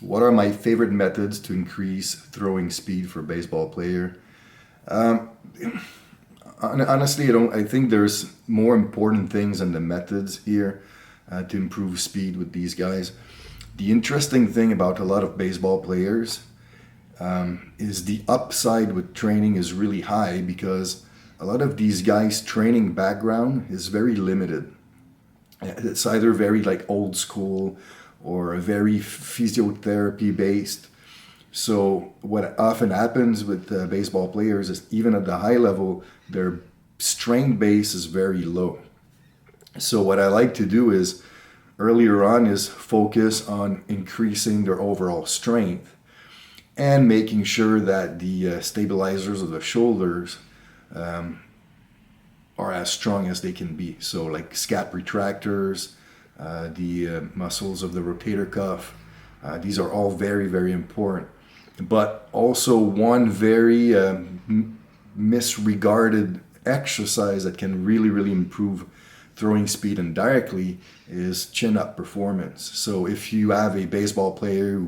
What are my favorite methods to increase throwing speed for a baseball player? Um, Honestly, I think there's more important things than the methods here to improve speed with these guys. The interesting thing about a lot of baseball players is the upside with training is really high because a lot of these guys' training background is very limited. It's either very like old school or very physiotherapy based. So what often happens with baseball players is even at the high level, their strength base is very low. So what I like to do is earlier on is focus on increasing their overall strength and making sure that the stabilizers of the shoulders are as strong as they can be. So like scap retractors, the muscles of the rotator cuff, these are all very, very important. But also one very misregarded exercise that can really, really improve throwing speed indirectly is chin-up performance. So if you have a baseball player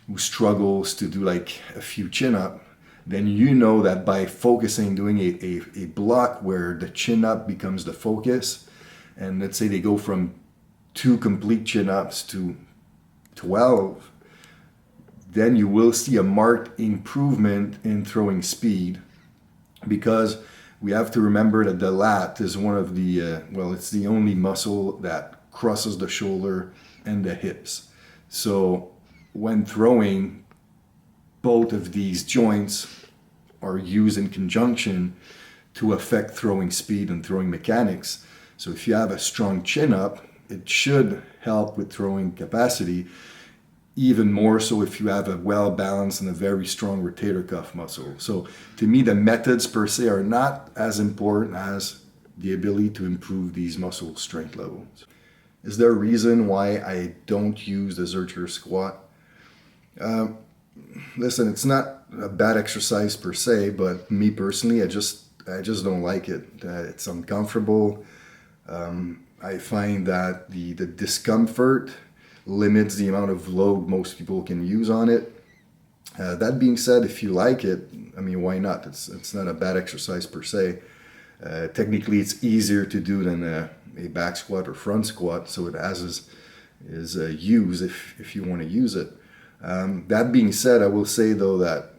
who struggles to do like a few chin-up, then you know that by focusing, doing a block where the chin-up becomes the focus, and let's say they go from 2 complete chin-ups to 12, then you will see a marked improvement in throwing speed, because we have to remember that the lat is one of the, it's the only muscle that crosses the shoulder and the hips. So when throwing, both of these joints are used in conjunction to affect throwing speed and throwing mechanics. So if you have a strong chin up, it should help with throwing capacity, even more so if you have a well-balanced and a very strong rotator cuff muscle. So to me, the methods per se are not as important as the ability to improve these muscle strength levels. Is there a reason why I don't use the zercher squat? Listen, it's not a bad exercise per se, but me personally, I just don't like it. It's uncomfortable. I find that the discomfort limits the amount of load most people can use on it. That being said, if you like it, I mean, why not? It's not a bad exercise per se. Technically, it's easier to do than a back squat or front squat, so it has is use if you want to use it. That being said, I will say though that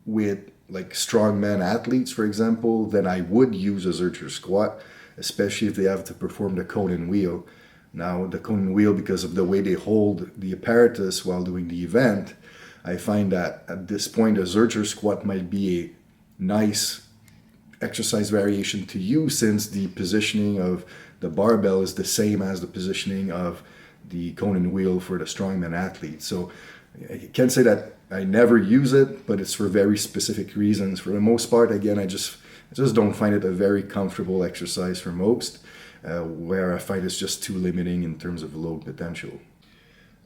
with like strongman athletes, for example, then I would use a zercher squat, especially if they have to perform the cone and wheel. Now, the cone and wheel, because of the way they hold the apparatus while doing the event, I find that at this point a zercher squat might be a nice exercise variation to use, since the positioning of the barbell is the same as the positioning of the cone and wheel for the strongman athlete. So I can't say that I never use it, but it's for very specific reasons. For the most part, again, I just don't find it a very comfortable exercise for most, where I find it's just too limiting in terms of load potential.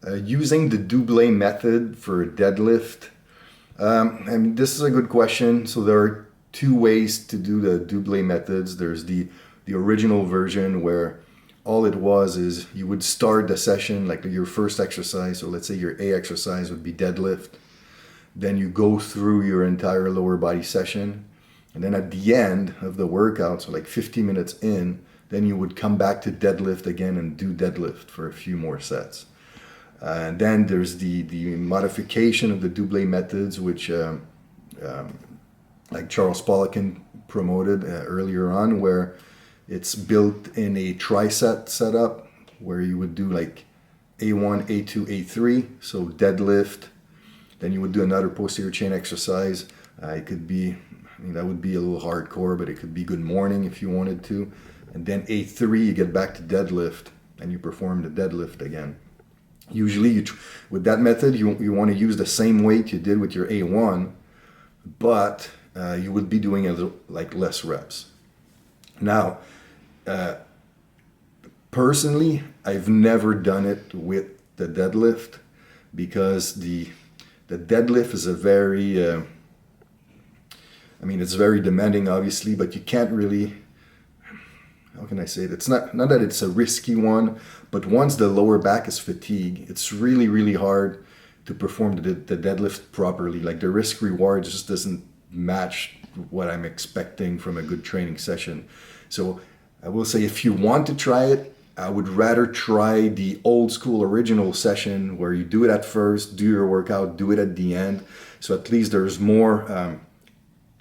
Using the doublé method for deadlift, and this is a good question. So there are 2 ways to do the doublé methods. There's the original version where all it was is you would start the session like your first exercise. So let's say your A exercise would be deadlift. Then you go through your entire lower body session. And then at the end of the workout, so like 50 minutes in, then you would come back to deadlift again and do deadlift for a few more sets. And then there's the modification of the doublé methods, which like Charles Poliquin promoted earlier on, where it's built in a triset setup where you would do like A1, A2, A3, so deadlift. Then you would do another posterior chain exercise. It could be, that would be a little hardcore, but it could be good morning if you wanted to. And then A3, you get back to deadlift and you perform the deadlift again. Usually with that method, you want to use the same weight you did with your A1, but you would be doing a little, like less reps. Now, personally, I've never done it with the deadlift, because the deadlift is a very, it's very demanding, obviously, but you can't really, how can I say it? It's not that it's a risky one, but once the lower back is fatigued, it's really, really hard to perform the deadlift properly. Like the risk reward just doesn't match what I'm expecting from a good training session. So I will say, if you want to try it, I would rather try the old school original session where you do it at first, do your workout, do it at the end. So at least there's more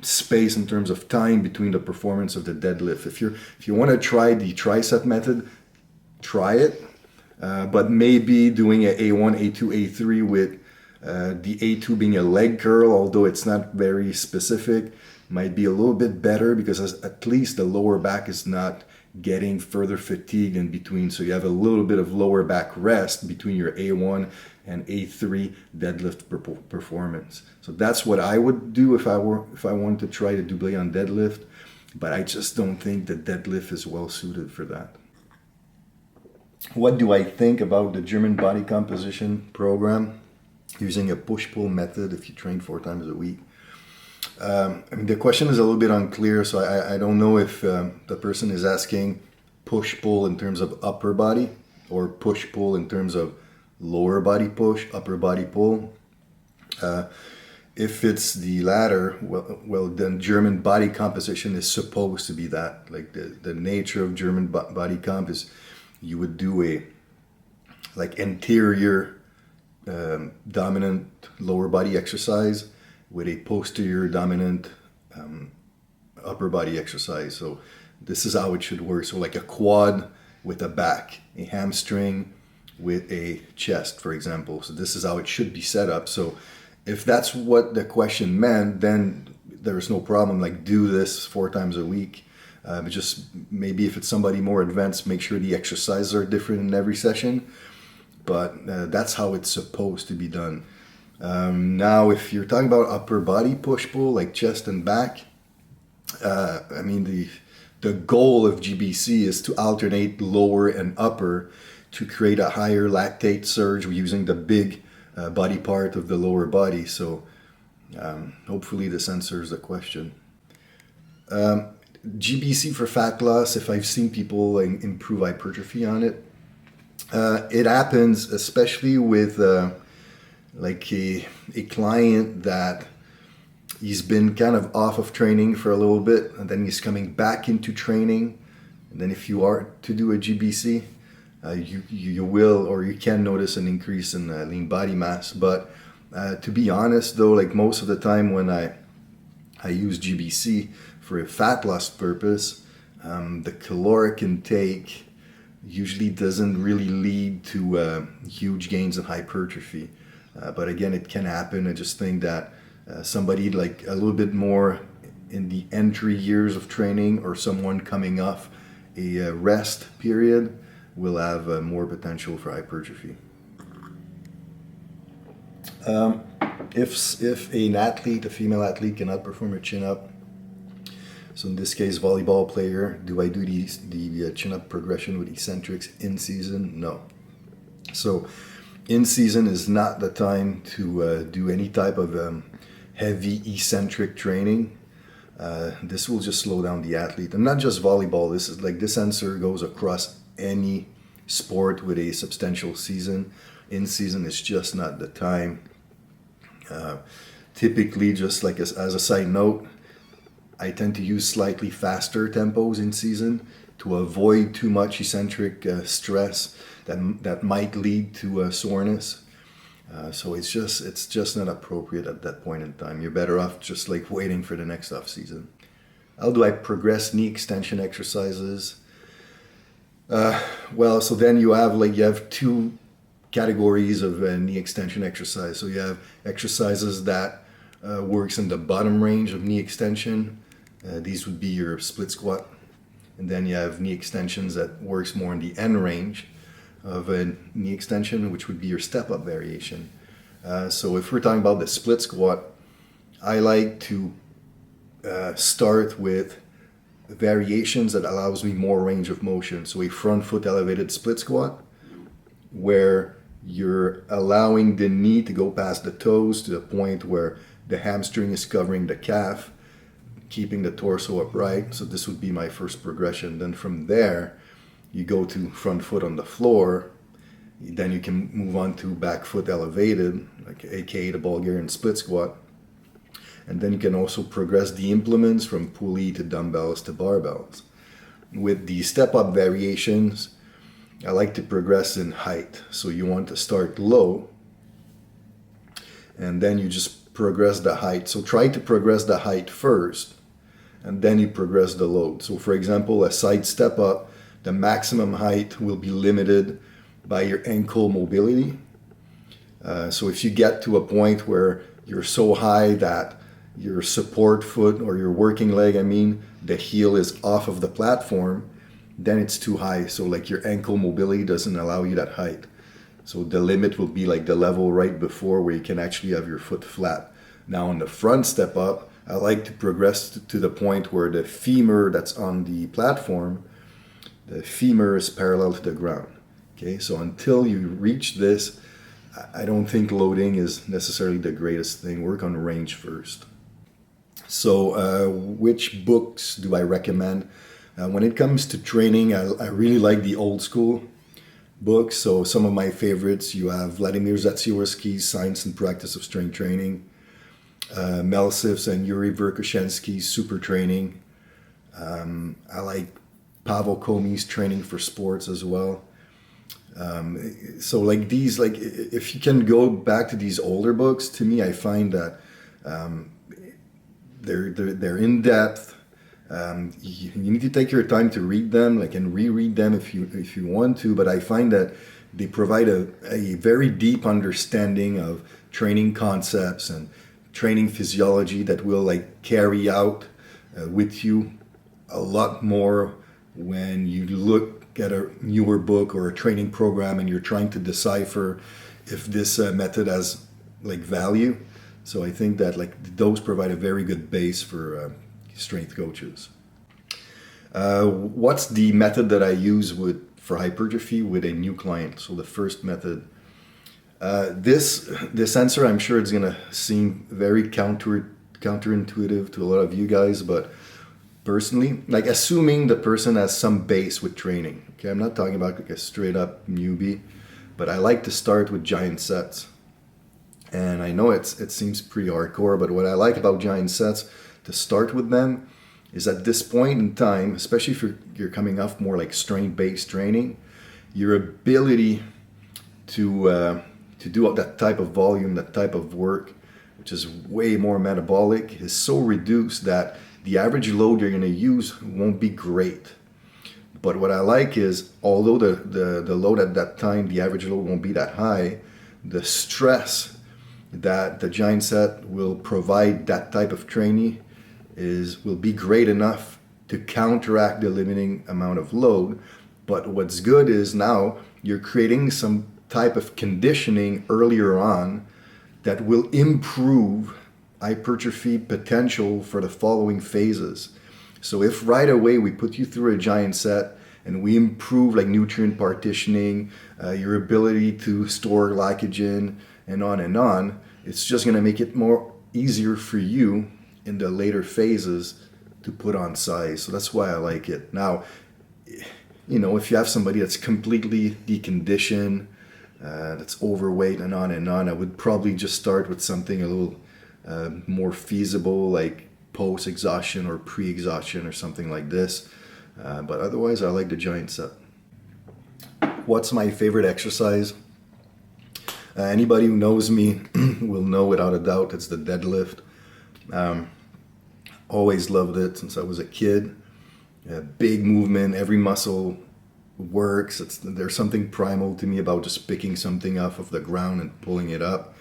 space in terms of time between the performance of the deadlift. If you want to try the tricep method, try it, but maybe doing a A1, A2, A3 with the A2 being a leg curl, although it's not very specific, might be a little bit better because at least the lower back is not getting further fatigued in between. So you have a little bit of lower back rest between your A1 and A3 deadlift performance. So that's what I would do if I wanted to try to doublé on deadlift, but I just don't think the deadlift is well suited for that. What do I think about the German body composition program using a push-pull method if you train 4 times a week? I mean, the question is a little bit unclear, so I don't know if the person is asking push-pull in terms of upper body or push-pull in terms of lower body push, upper body pull. If it's the latter, well, then German body composition is supposed to be that. Like the nature of German body comp is you would do a like interior dominant lower body exercise with a posterior dominant upper body exercise. So this is how it should work. So like a quad with a back, a hamstring with a chest, for example. So this is how it should be set up. So if that's what the question meant, then there's no problem. Like do this 4 times a week. But just maybe if it's somebody more advanced, make sure the exercises are different in every session. But that's how it's supposed to be done. Now, if you're talking about upper body push-pull, like chest and back, I mean, the goal of GBC is to alternate lower and upper to create a higher lactate surge using the big body part of the lower body. So hopefully this answers the question. GBC for fat loss, if I've seen people improve hypertrophy on it, it happens especially with like a client that he's been kind of off of training for a little bit and then he's coming back into training. And then if you are to do a GBC, you will or you can notice an increase in lean body mass. But to be honest though, like most of the time when I use GBC for a fat loss purpose, the caloric intake usually doesn't really lead to huge gains in hypertrophy. But again, it can happen. I just think that somebody like a little bit more in the entry years of training or someone coming off a rest period will have more potential for hypertrophy. If an athlete, a female athlete, cannot perform a chin-up, so in this case, volleyball player, do I do the chin-up progression with eccentrics in season? No. So in season is not the time to do any type of heavy eccentric training. This will just slow down the athlete. And not just volleyball. This answer goes across any sport with a substantial season. In season is just not the time. Typically, just like as a side note, I tend to use slightly faster tempos in season to avoid too much eccentric stress that might lead to soreness. So it's just not appropriate at that point in time. You're better off just like waiting for the next off season. How do I progress knee extension exercises? Well, so then you have 2 categories of knee extension exercise. So you have exercises that works in the bottom range of knee extension. These would be your split squat. And then you have knee extensions that works more in the end range of a knee extension, which would be your step-up variation. So if we're talking about the split squat, I like to start with variations that allows me more range of motion. So a front foot elevated split squat, where you're allowing the knee to go past the toes to the point where the hamstring is covering the calf. keeping the torso upright. So this would be my first progression. Then from there, you go to front foot on the floor. Then you can move on to back foot elevated, like aka the Bulgarian split squat. And then you can also progress the implements from pulley to dumbbells to barbells. With the step-up variations, I like to progress in height. So you want to start low, and then you just progress the height. So try to progress the height first, and then you progress the load. So for example, a side step up, the maximum height will be limited by your ankle mobility. So if you get to a point where you're so high that your support foot or your working leg, the heel is off of the platform, then it's too high. So like your ankle mobility doesn't allow you that height. So the limit will be like the level right before where you can actually have your foot flat. Now on the front step up, I like to progress to the point where the femur that's on the platform, the femur is parallel to the ground. Okay, so until you reach this, I don't think loading is necessarily the greatest thing. Work on range first. So which books do I recommend? When it comes to training, I really like the old school books. So some of my favorites, you have Vladimir Zatsiorsky's Science and Practice of Strength Training, Mel Sif's and Yuri Verkhoshansky's Super Training. I like Pavel Komi's Training for Sports as well. So like these, like if you can go back to these older books, to me, I find that they're in depth. You need to take your time to read them, like, and reread them if you want to. But I find that they provide a very deep understanding of training concepts and training physiology that will like carry out with you a lot more when you look at a newer book or a training program and you're trying to decipher if this method has like value. So I think that like those provide a very good base for strength coaches. What's the method that I use for hypertrophy with a new client? So the first method, this answer, I'm sure it's gonna seem very counterintuitive to a lot of you guys, but personally, like assuming the person has some base with training. Okay, I'm not talking about like a straight up newbie, but I like to start with giant sets. And I know it seems pretty hardcore, but what I like about giant sets to start with them is at this point in time, especially if you're coming off more like strength-based training, your ability to do that type of volume, that type of work, which is way more metabolic, is so reduced that the average load you're going to use won't be great. But what I like is, although the load at that time, the average load won't be that high, the stress that the giant set will provide that type of training will be great enough to counteract the limiting amount of load. But what's good is now you're creating some type of conditioning earlier on that will improve hypertrophy potential for the following phases. So if right away we put you through a giant set and we improve like nutrient partitioning, your ability to store glycogen, and on, it's just going to make it more easier for you in the later phases to put on size. So that's why I like it. Now, you know, if you have somebody that's completely deconditioned, that's overweight and on, I would probably just start with something a little more feasible, like post-exhaustion or pre-exhaustion or something like this. But otherwise, I like the giant set. What's my favorite exercise? Anybody who knows me will know without a doubt it's the deadlift. Always loved it since I was a kid. Big movement, every muscle works. There's something primal to me about just picking something off of the ground and pulling it up.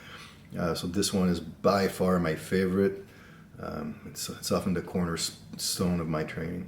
So this one is by far my favorite. It's often the cornerstone of my training.